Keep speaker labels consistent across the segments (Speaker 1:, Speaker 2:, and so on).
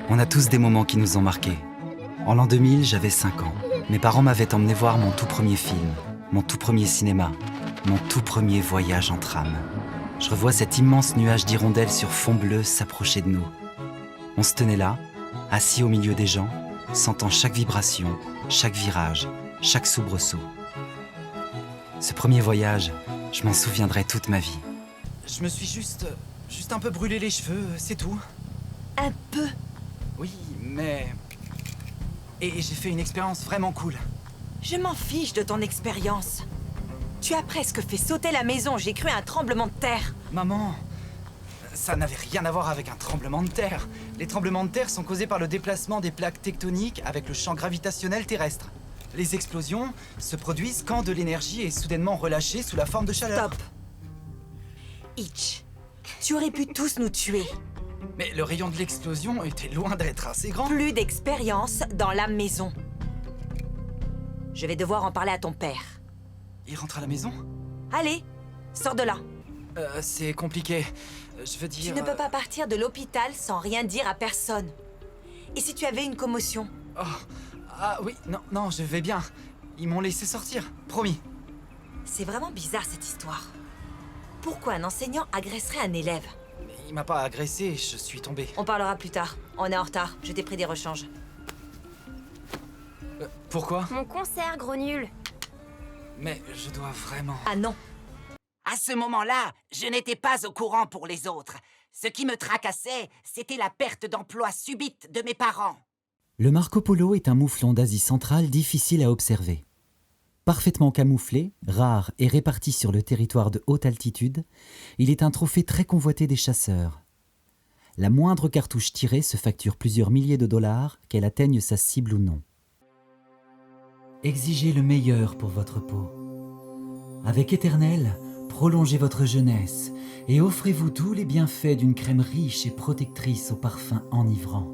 Speaker 1: On a tous des moments qui nous ont marqués. En l'an 2000, j'avais 5 ans. Mes parents m'avaient emmené voir mon tout premier film, mon tout premier cinéma, mon tout premier voyage en tram. Je revois cet immense nuage d'hirondelles sur fond bleu s'approcher de nous. On se tenait là, assis au milieu des gens, sentant chaque vibration, chaque virage, chaque soubresaut. Ce premier voyage, je m'en souviendrai toute ma vie. Je me suis juste un peu brûlé les cheveux, c'est tout.
Speaker 2: Un peu?
Speaker 1: Oui, mais... Et j'ai fait une expérience vraiment cool.
Speaker 2: Je m'en fiche de ton expérience. Tu as presque fait sauter la maison, j'ai cru à un tremblement de terre.
Speaker 1: Maman, ça n'avait rien à voir avec un tremblement de terre. Les tremblements de terre sont causés par le déplacement des plaques tectoniques avec le champ gravitationnel terrestre. Les explosions se produisent quand de l'énergie est soudainement relâchée sous la forme de chaleur.
Speaker 2: Stop. Itch, tu aurais pu tous nous tuer.
Speaker 1: Mais le rayon de l'explosion était loin d'être assez grand.
Speaker 2: Plus d'expérience dans la maison. Je vais devoir en parler à ton père.
Speaker 1: Il rentre à la maison?
Speaker 2: Allez, sors de là.
Speaker 1: C'est compliqué. Je veux dire...
Speaker 2: Tu ne peux pas partir de l'hôpital sans rien dire à personne. Et si tu avais une commotion?
Speaker 1: Oh, ah oui, non, je vais bien. Ils m'ont laissé sortir, promis.
Speaker 2: C'est vraiment bizarre cette histoire. Pourquoi un enseignant agresserait un élève?
Speaker 1: Il m'a pas agressé, je suis tombé.
Speaker 2: On parlera plus tard. On est en retard. Je t'ai pris des rechanges.
Speaker 1: Pourquoi?
Speaker 3: Mon concert, gros nul.
Speaker 1: Mais je dois vraiment...
Speaker 2: Ah non.
Speaker 4: À ce moment-là, je n'étais pas au courant pour les autres. Ce qui me tracassait, c'était la perte d'emploi subite de mes parents.
Speaker 5: Le Marco Polo est un mouflon d'Asie centrale difficile à observer. Parfaitement camouflé, rare et réparti sur le territoire de haute altitude, il est un trophée très convoité des chasseurs. La moindre cartouche tirée se facture plusieurs milliers de dollars, qu'elle atteigne sa cible ou non. Exigez le meilleur pour votre peau. Avec Éternel, prolongez votre jeunesse et offrez-vous tous les bienfaits d'une crème riche et protectrice au parfum enivrant.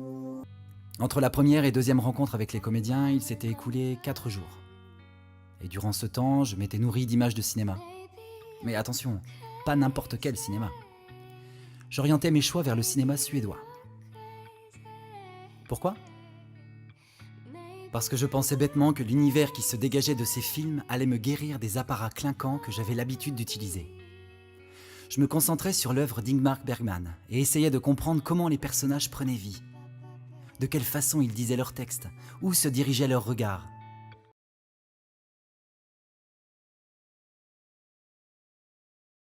Speaker 1: Entre la première et deuxième rencontre avec les comédiens, il s'était écoulé 4 jours. Et durant ce temps, je m'étais nourri d'images de cinéma. Mais attention, pas n'importe quel cinéma. J'orientais mes choix vers le cinéma suédois. Pourquoi? Parce que je pensais bêtement que l'univers qui se dégageait de ces films allait me guérir des apparats clinquants que j'avais l'habitude d'utiliser. Je me concentrais sur l'œuvre d'Ingmar Bergman et essayais de comprendre comment les personnages prenaient vie. De quelle façon ils disaient leurs textes, où se dirigeait leur regard.